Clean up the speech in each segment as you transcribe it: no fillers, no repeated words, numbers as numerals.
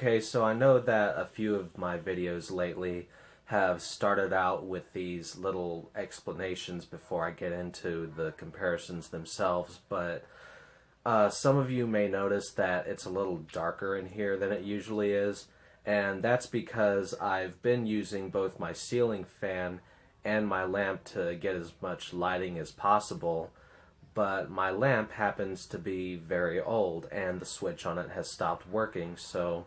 Okay, so I know that a few of my videos lately have started out with these little explanations before I get into the comparisons themselves, but some of you may notice that it's a little darker in here than it usually is, and that's because I've been using both my ceiling fan and my lamp to get as much lighting as possible, but my lamp happens to be very old and the switch on it has stopped working, so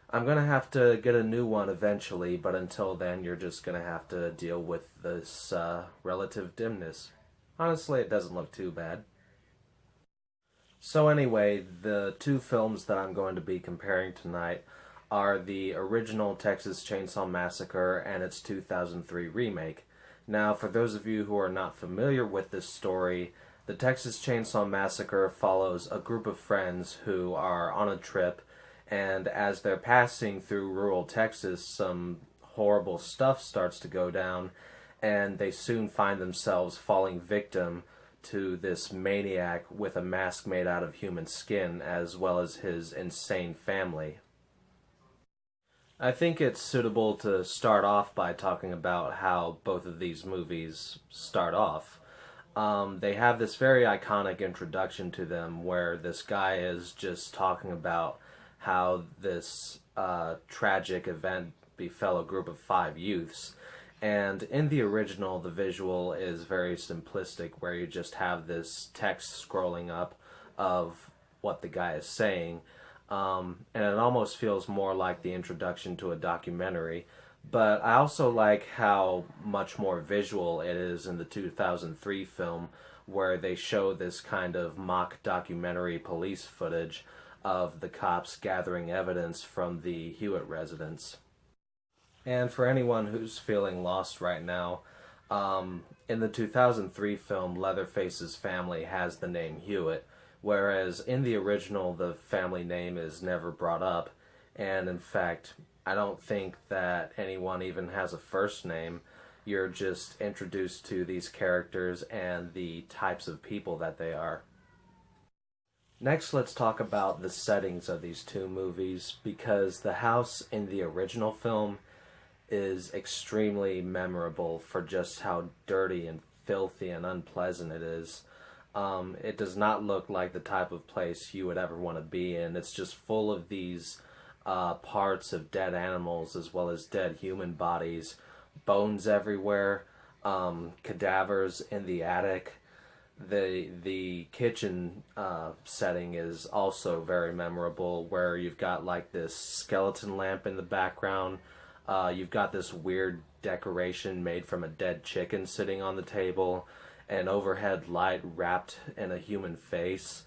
I'm going to have to get a new one eventually, but until then you're just going to have to deal with this relative dimness. Honestly, it doesn't look too bad. So anyway, the two films that I'm going to be comparing tonight are the original Texas Chainsaw Massacre and its 2003 remake. Now, for those of you who are not familiar with this story, the Texas Chainsaw Massacre follows a group of friends who are on a trip, and as they're passing through rural Texas, some horrible stuff starts to go down, and they soon find themselves falling victim to this maniac with a mask made out of human skin, as well as his insane family. I think it's suitable to start off by talking about how both of these movies start off. They have this very iconic introduction to them where this guy is just talking about how this tragic event befell a group of 5 youths. And in the original, the visual is very simplistic, where you just have this text scrolling up of what the guy is saying. And it almost feels more like the introduction to a documentary. But I also like how much more visual it is in the 2003 film, where they show this kind of mock documentary police footage of the cops gathering evidence from the Hewitt residence. And for anyone who's feeling lost right now, in the 2003 film, Leatherface's family has the name Hewitt, whereas in the original, the family name is never brought up, and in fact, I don't think that anyone even has a first name. You're just introduced to these characters and the types of people that they are. Next, let's talk about the settings of these two movies, because the house in the original film is extremely memorable for just how dirty and filthy and unpleasant it is. It does not look like the type of place you would ever want to be in. It's just full of these parts of dead animals as well as dead human bodies, bones everywhere, cadavers in the attic. The kitchen setting is also very memorable, where you've got like this skeleton lamp in the background. You've got this weird decoration made from a dead chicken sitting on the table, an overhead light wrapped in a human face,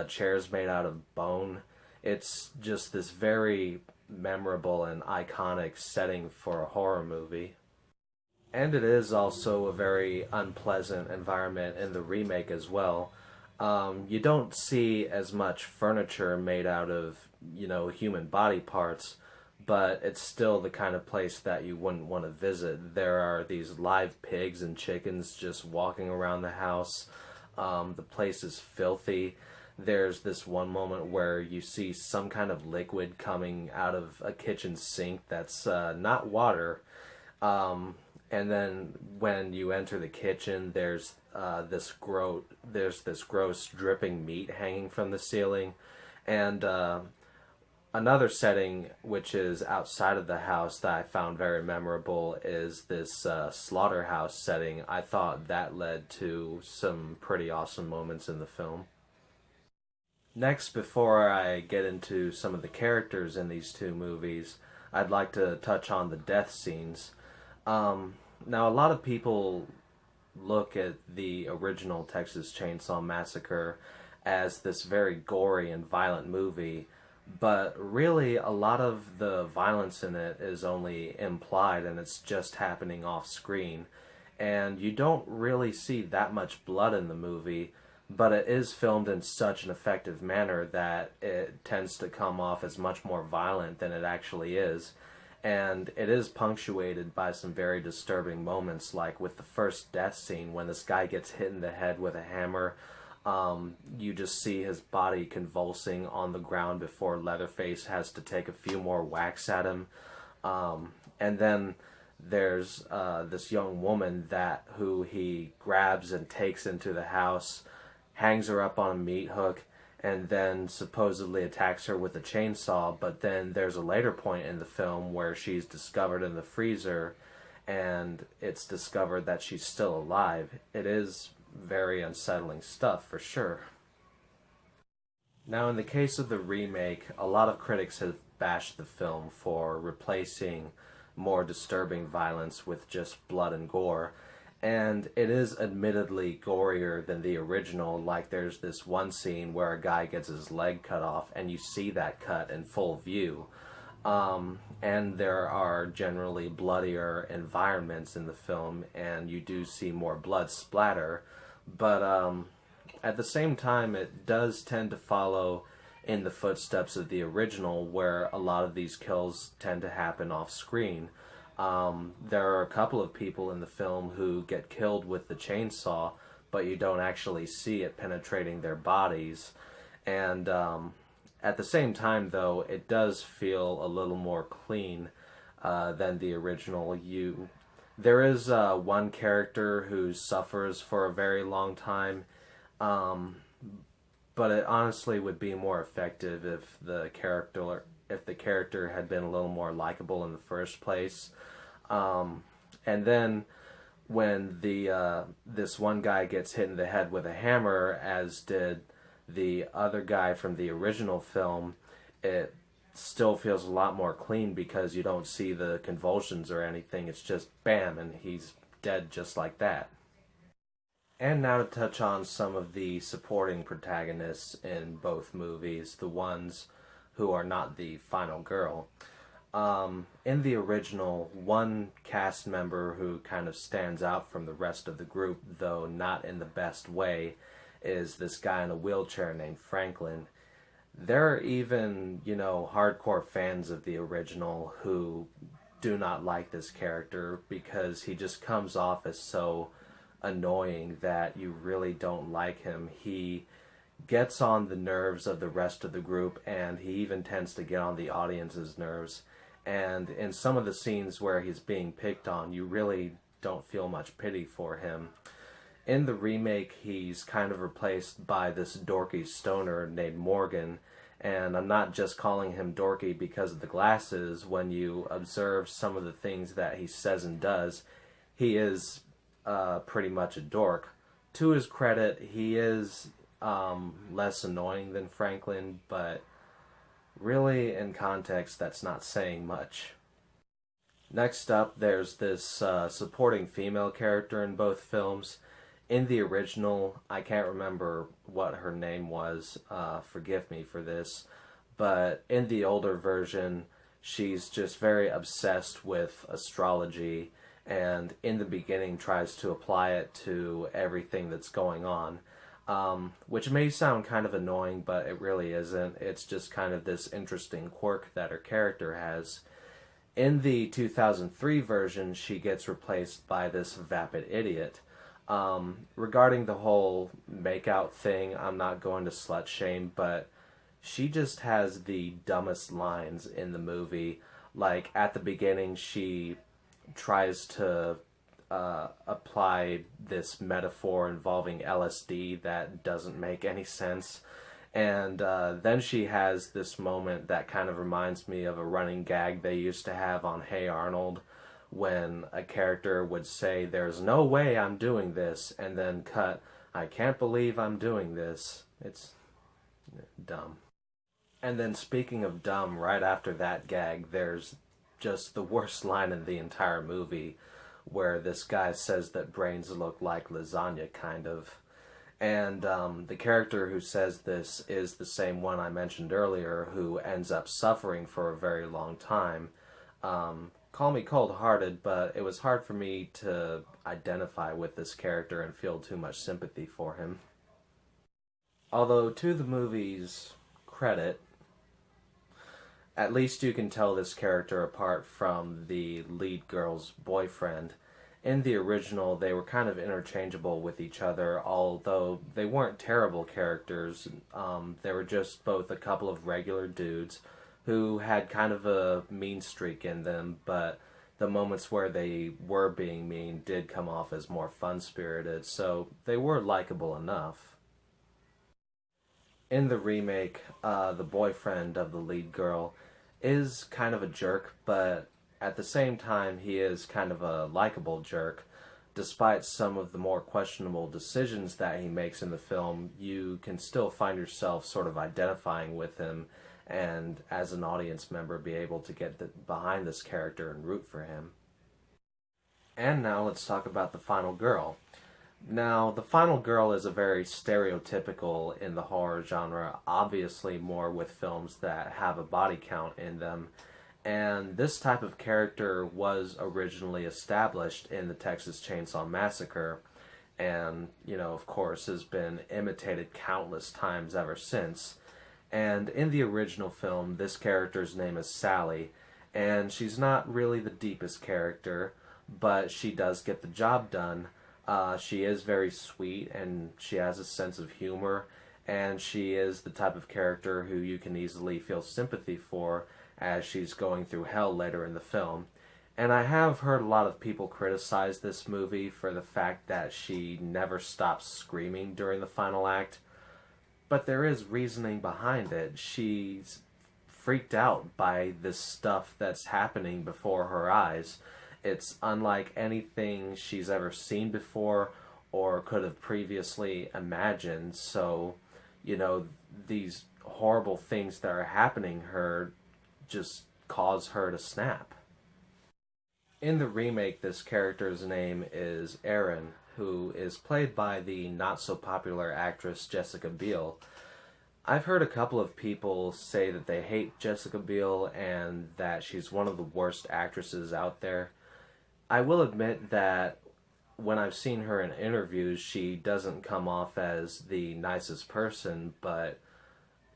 chairs made out of bone. It's just this very memorable and iconic setting for a horror movie. And it is also a very unpleasant environment in the remake as well. You don't see as much furniture made out of, human body parts, but it's still the kind of place that you wouldn't want to visit. There are these live pigs and chickens just walking around the house. The place is filthy. There's this one moment where you see some kind of liquid coming out of a kitchen sink that's not water. And then when you enter the kitchen, there's this gross dripping meat hanging from the ceiling. And another setting, which is outside of the house, that I found very memorable is this slaughterhouse setting. I thought that led to some pretty awesome moments in the film. Next, before I get into some of the characters in these two movies, I'd like to touch on the death scenes. Now, a lot of people look at the original Texas Chainsaw Massacre as this very gory and violent movie, but really a lot of the violence in it is only implied and it's just happening off screen. And you don't really see that much blood in the movie, but it is filmed in such an effective manner that it tends to come off as much more violent than it actually is. And it is punctuated by some very disturbing moments, like with the first death scene when this guy gets hit in the head with a hammer. You just see his body convulsing on the ground before Leatherface has to take a few more whacks at him. And then there's this young woman who he grabs and takes into the house, hangs her up on a meat hook, and then supposedly attacks her with a chainsaw. But then there's a later point in the film where she's discovered in the freezer, and it's discovered that she's still alive. It is very unsettling stuff, for sure. Now, in the case of the remake, a lot of critics have bashed the film for replacing more disturbing violence with just blood and gore. And it is admittedly gorier than the original. Like, there's this one scene where a guy gets his leg cut off, and you see that cut in full view. And there are generally bloodier environments in the film, and you do see more blood splatter. But at the same time, it does tend to follow in the footsteps of the original, where a lot of these kills tend to happen off screen. There are a couple of people in the film who get killed with the chainsaw, but you don't actually see it penetrating their bodies. And at the same time, though, it does feel a little more clean than the original. There is one character who suffers for a very long time, but it honestly would be more effective if the character had been a little more likable in the first place. And then when this one guy gets hit in the head with a hammer, as did the other guy from the original film, it still feels a lot more clean because you don't see the convulsions or anything. It's just bam, and he's dead just like that. And now to touch on some of the supporting protagonists in both movies, the ones who are not the final girl. In the original, one cast member who kind of stands out from the rest of the group, though not in the best way, is this guy in a wheelchair named Franklin. There are even, hardcore fans of the original who do not like this character because he just comes off as so annoying that you really don't like him. He gets on the nerves of the rest of the group, and he even tends to get on the audience's nerves. And in some of the scenes where he's being picked on, you really don't feel much pity for him. In the remake, he's kind of replaced by this dorky stoner named Morgan, and I'm not just calling him dorky because of the glasses. When you observe some of the things that he says and does, he is pretty much a dork. To his credit, he is less annoying than Franklin, but really, in context, that's not saying much. Next up, there's this supporting female character in both films. In the original, I can't remember what her name was, forgive me for this, but in the older version, she's just very obsessed with astrology, and in the beginning tries to apply it to everything that's going on, which may sound kind of annoying, but it really isn't. It's just kind of this interesting quirk that her character has. In the 2003 version, she gets replaced by this vapid idiot. Regarding the whole makeout thing, I'm not going to slut shame, but she just has the dumbest lines in the movie. Like, at the beginning, she tries to apply this metaphor involving LSD that doesn't make any sense. And then she has this moment that kind of reminds me of a running gag they used to have on Hey Arnold, when a character would say, "There's no way I'm doing this," and then cut, "I can't believe I'm doing this." It's dumb. And then speaking of dumb, right after that gag, there's just the worst line in the entire movie, where this guy says that brains look like lasagna, kind of. And the character who says this is the same one I mentioned earlier, who ends up suffering for a very long time. Call me cold-hearted, but it was hard for me to identify with this character and feel too much sympathy for him. Although, to the movie's credit, at least you can tell this character apart from the lead girl's boyfriend. in the original, they were kind of interchangeable with each other, although they weren't terrible characters. They were just both a couple of regular dudes who had kind of a mean streak in them, but the moments where they were being mean did come off as more fun-spirited, so they were likable enough. In the remake, the boyfriend of the lead girl is kind of a jerk, but at the same time, he is kind of a likable jerk. Despite some of the more questionable decisions that he makes in the film, you can still find yourself sort of identifying with him, and as an audience member, be able to get behind this character and root for him. And now let's talk about the final girl. Now, the final girl is a very stereotypical in the horror genre, obviously more with films that have a body count in them. And this type of character was originally established in the Texas Chainsaw Massacre, and, of course, has been imitated countless times ever since. And in the original film, this character's name is Sally, and she's not really the deepest character, but she does get the job done. She is very sweet, and she has a sense of humor, and she is the type of character who you can easily feel sympathy for as she's going through hell later in the film. And I have heard a lot of people criticize this movie for the fact that she never stops screaming during the final act, but there is reasoning behind it. She's freaked out by this stuff that's happening before her eyes. It's unlike anything she's ever seen before or could have previously imagined. So, these horrible things that are happening her just cause her to snap. In the remake, this character's name is Erin, who is played by the not-so-popular actress Jessica Biel. I've heard a couple of people say that they hate Jessica Biel and that she's one of the worst actresses out there. I will admit that when I've seen her in interviews, she doesn't come off as the nicest person, but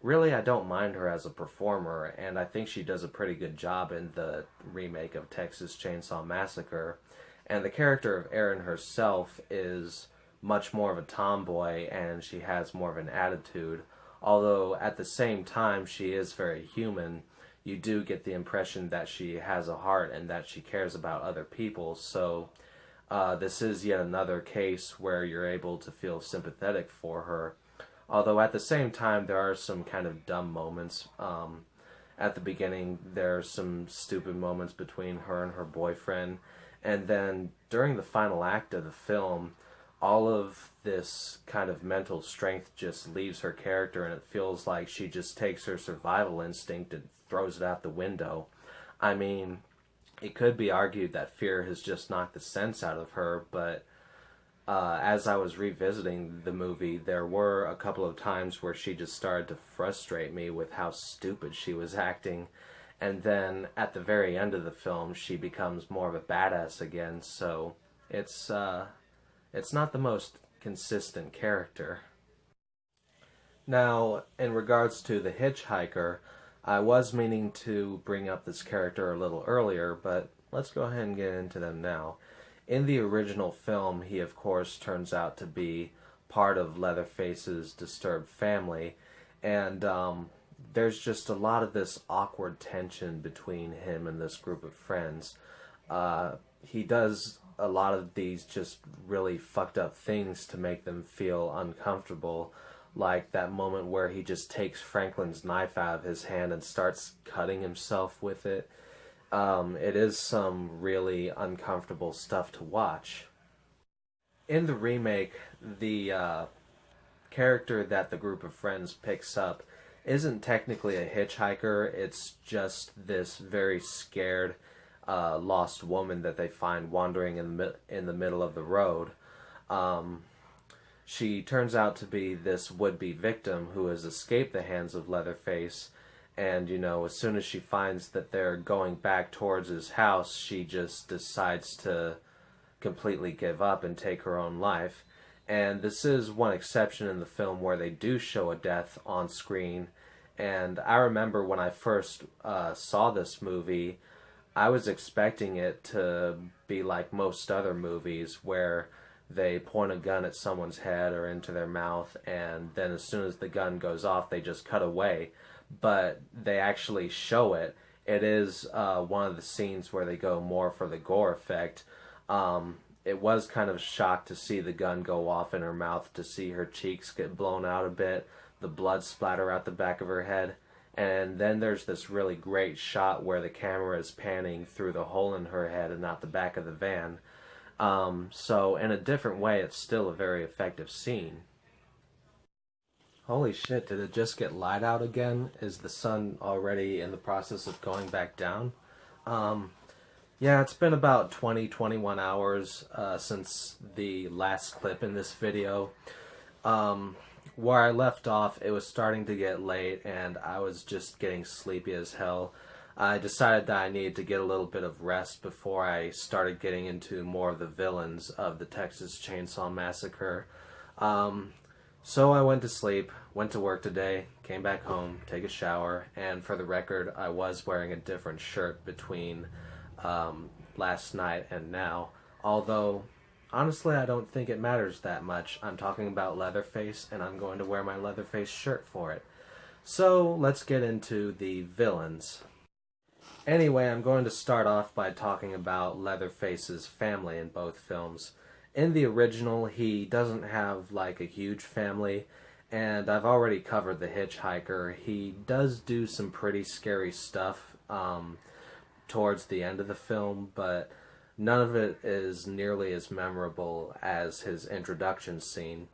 really I don't mind her as a performer, and I think she does a pretty good job in the remake of Texas Chainsaw Massacre. And the character of Erin herself is much more of a tomboy, and she has more of an attitude. Although at the same time she is very human, you do get the impression that she has a heart and that she cares about other people. So this is yet another case where you're able to feel sympathetic for her. Although at the same time there are some kind of dumb moments. At the beginning there are some stupid moments between her and her boyfriend. And then during the final act of the film, all of this kind of mental strength just leaves her character, and it feels like she just takes her survival instinct and throws it out the window. I mean, it could be argued that fear has just knocked the sense out of her, but as I was revisiting the movie, there were a couple of times where she just started to frustrate me with how stupid she was acting. And then at the very end of the film, she becomes more of a badass again, so it's not the most consistent character. Now, in regards to the hitchhiker, I was meaning to bring up this character a little earlier, but let's go ahead and get into them now. In the original film, he of course turns out to be part of Leatherface's disturbed family, and there's just a lot of this awkward tension between him and this group of friends. He does a lot of these just really fucked up things to make them feel uncomfortable, like that moment where he just takes Franklin's knife out of his hand and starts cutting himself with it. It is some really uncomfortable stuff to watch. In the remake, the character that the group of friends picks up isn't technically a hitchhiker. It's just this very scared, lost woman that they find wandering in the middle of the road. She turns out to be this would-be victim who has escaped the hands of Leatherface, and, as soon as she finds that they're going back towards his house, she just decides to completely give up and take her own life. And this is one exception in the film where they do show a death on screen. And I remember when I first saw this movie, I was expecting it to be like most other movies where they point a gun at someone's head or into their mouth, and then as soon as the gun goes off, they just cut away. But they actually show it. It is one of the scenes where they go more for the gore effect. It was kind of shocked to see the gun go off in her mouth, to see her cheeks get blown out a bit, the blood splatter out the back of her head. And then there's this really great shot where the camera is panning through the hole in her head and not the back of the van. So in a different way, it's still a very effective scene. Holy shit, did it just get light out again? Is the sun already in the process of going back down? Um, yeah, it's been about 21 hours since the last clip in this video. Where I left off, it was starting to get late and I was just getting sleepy as hell. I decided that I needed to get a little bit of rest before I started getting into more of the villains of the Texas Chainsaw Massacre. So I went to sleep, went to work today, came back home, take a shower, and for the record, I was wearing a different shirt between last night and now. Although, honestly, I don't think it matters that much. I'm talking about Leatherface, and I'm going to wear my Leatherface shirt for it. So, let's get into the villains. Anyway, I'm going to start off by talking about Leatherface's family in both films. In the original, he doesn't have like a huge family, and I've already covered the hitchhiker. He does do some pretty scary stuff towards the end of the film, but none of it is nearly as memorable as his introduction scene.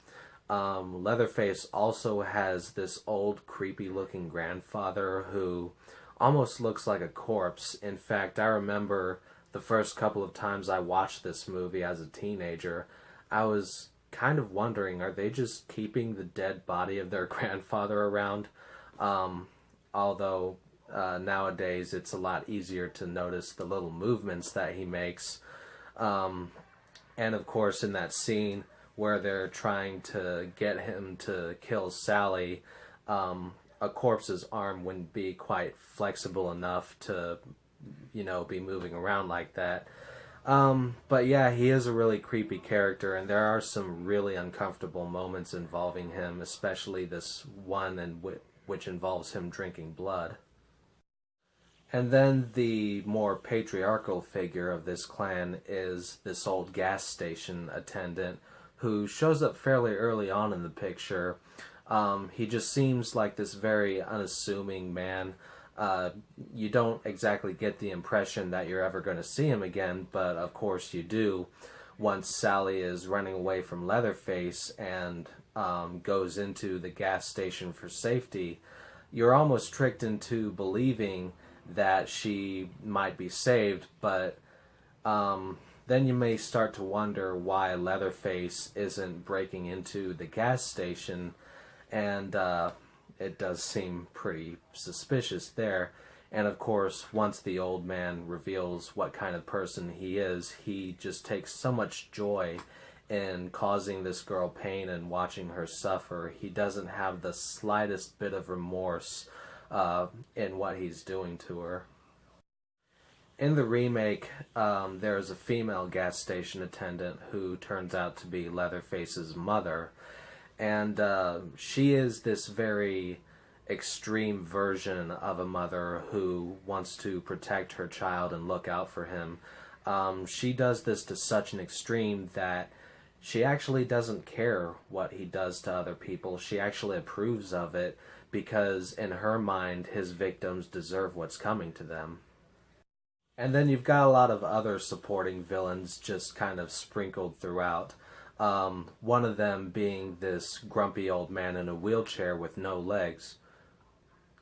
Leatherface also has this old, creepy-looking grandfather who almost looks like a corpse. In fact, I remember the first couple of times I watched this movie as a teenager, I was kind of wondering, are they just keeping the dead body of their grandfather around? Although nowadays it's a lot easier to notice the little movements that he makes. And of course, in that scene where they're trying to get him to kill Sally, a corpse's arm wouldn't be quite flexible enough to, be moving around like that. But yeah, he is a really creepy character, and there are some really uncomfortable moments involving him, especially this one which involves him drinking blood. And then the more patriarchal figure of this clan is this old gas station attendant who shows up fairly early on in the picture. He just seems like this very unassuming man. You don't exactly get the impression that you're ever going to see him again, but of course you do once Sally is running away from Leatherface and goes into the gas station for safety. You're almost tricked into believing that she might be saved, but then you may start to wonder why Leatherface isn't breaking into the gas station, and it does seem pretty suspicious there. And of course, once the old man reveals what kind of person he is, he just takes so much joy in causing this girl pain and watching her suffer. He doesn't have the slightest bit of remorse in what he's doing to her. In the remake, there's a female gas station attendant who turns out to be Leatherface's mother, and she is this very extreme version of a mother who wants to protect her child and look out for him. She does this to such an extreme that she actually doesn't care what he does to other people. She actually approves of it because in her mind, his victims deserve what's coming to them. And then you've got a lot of other supporting villains just kind of sprinkled throughout. One of them being this grumpy old man in a wheelchair with no legs.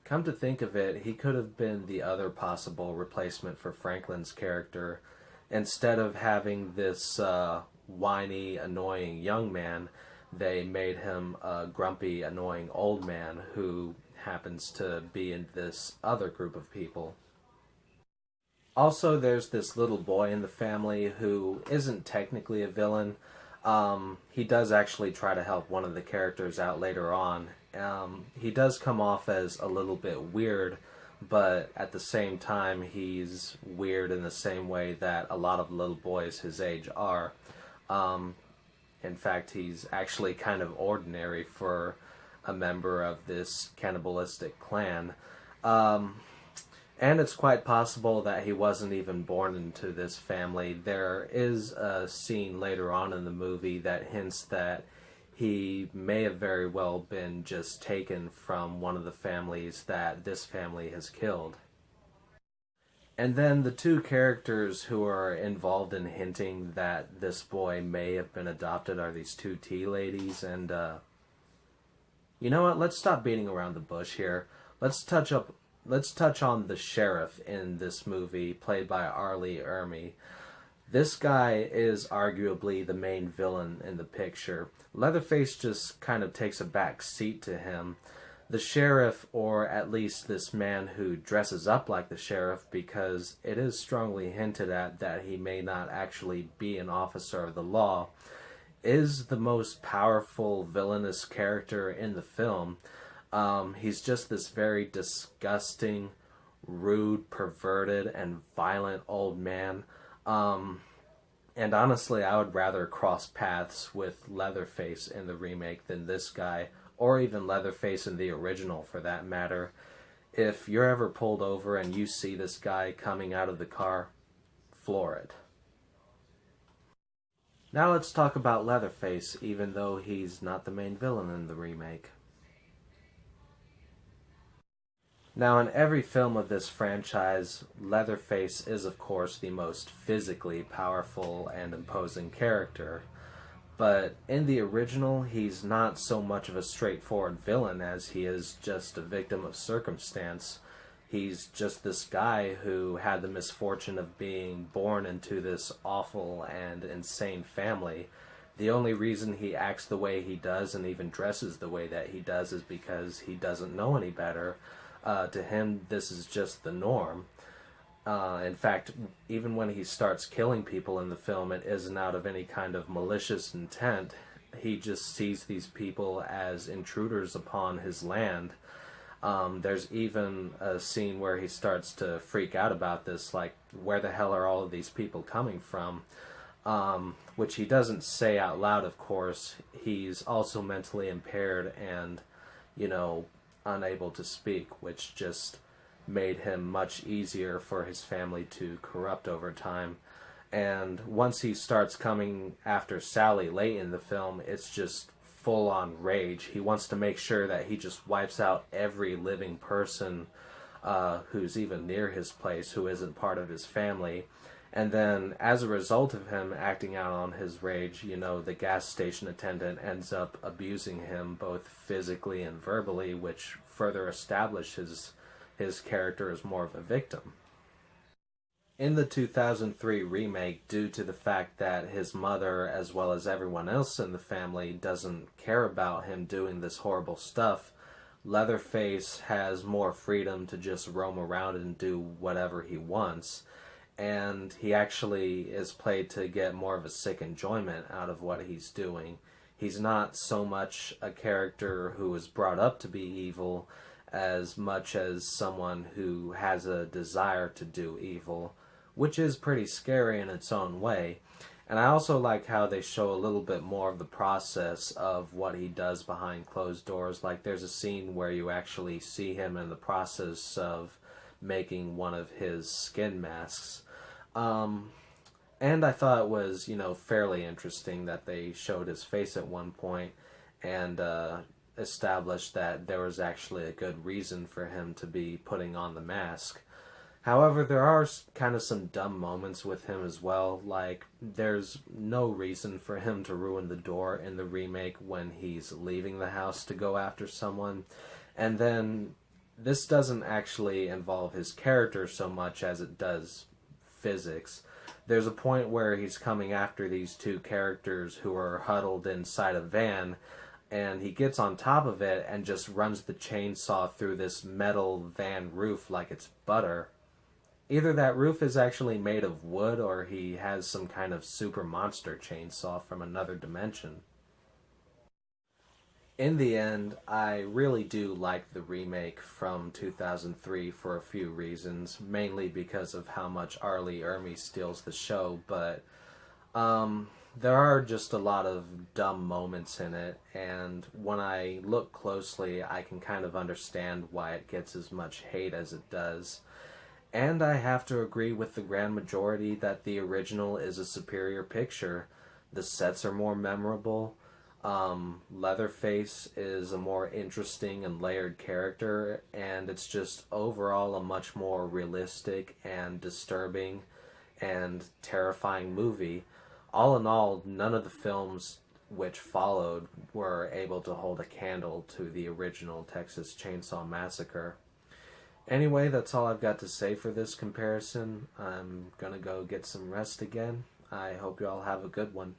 Come to think of it, he could have been the other possible replacement for Franklin's character. Instead of having this whiny, annoying young man, they made him a grumpy, annoying old man who happens to be in this other group of people. Also, there's this little boy in the family who isn't technically a villain. He does actually try to help one of the characters out later on. He does come off as a little bit weird, but at the same time, he's weird in the same way that a lot of little boys his age are. Um, in fact, he's actually kind of ordinary for a member of this cannibalistic clan. Um, and it's quite possible that he wasn't even born into this family. There is a scene later on in the movie that hints that he may have very well been just taken from one of the families that this family has killed. And then the two characters who are involved in hinting that this boy may have been adopted are these two tea ladies. And you know what? Let's stop beating around the bush here. Let's touch on the sheriff in this movie, played by Arlie Ermy. This guy is arguably the main villain in the picture. Leatherface just kind of takes a back seat to him. The sheriff, or at least this man who dresses up like the sheriff, because it is strongly hinted at that he may not actually be an officer of the law, is the most powerful villainous character in the film. He's just this very disgusting, rude, perverted, and violent old man. And honestly, I would rather cross paths with Leatherface in the remake than this guy, or even Leatherface in the original for that matter. If you're ever pulled over and you see this guy coming out of the car, floor it. Now let's talk about Leatherface, even though he's not the main villain in the remake. Now, in every film of this franchise, Leatherface is, of course, the most physically powerful and imposing character. But in the original, he's not so much of a straightforward villain as he is just a victim of circumstance. He's just this guy who had the misfortune of being born into this awful and insane family. The only reason he acts the way he does and even dresses the way that he does is because he doesn't know any better. To him, this is just the norm. In fact, even when he starts killing people in the film, it isn't out of any kind of malicious intent. He just sees these people as intruders upon his land. There's even a scene where he starts to freak out about this, like, where the hell are all of these people coming from? Which he doesn't say out loud, of course. He's also mentally impaired and, unable to speak, which just made him much easier for his family to corrupt over time. And once he starts coming after Sally late in the film, it's just full-on rage. He wants to make sure that he just wipes out every living person who's even near his place, who isn't part of his family. And then, as a result of him acting out on his rage, the gas station attendant ends up abusing him both physically and verbally, which further establishes his character as more of a victim. In the 2003 remake, due to the fact that his mother, as well as everyone else in the family, doesn't care about him doing this horrible stuff, Leatherface has more freedom to just roam around and do whatever he wants. And he actually is played to get more of a sick enjoyment out of what he's doing. He's not so much a character who is brought up to be evil as much as someone who has a desire to do evil, which is pretty scary in its own way. And I also like how they show a little bit more of the process of what he does behind closed doors. Like, there's a scene where you actually see him in the process of making one of his skin masks. And I thought it was, fairly interesting that they showed his face at one point and established that there was actually a good reason for him to be putting on the mask. However, there are kind of some dumb moments with him as well. Like, there's no reason for him to ruin the door in the remake when he's leaving the house to go after someone. And then this doesn't actually involve his character so much as it does physics. There's a point where he's coming after these two characters who are huddled inside a van, and he gets on top of it and just runs the chainsaw through this metal van roof like it's butter. Either that roof is actually made of wood, or he has some kind of super monster chainsaw from another dimension. In the end, I really do like the remake from 2003 for a few reasons, mainly because of how much Arlie Ermey steals the show, but there are just a lot of dumb moments in it, and when I look closely, I can kind of understand why it gets as much hate as it does. And I have to agree with the grand majority that the original is a superior picture. The sets are more memorable. Leatherface is a more interesting and layered character, and it's just overall a much more realistic and disturbing and terrifying movie. All in all, none of the films which followed were able to hold a candle to the original Texas Chainsaw Massacre. Anyway, that's all I've got to say for this comparison. I'm gonna go get some rest again. I hope you all have a good one.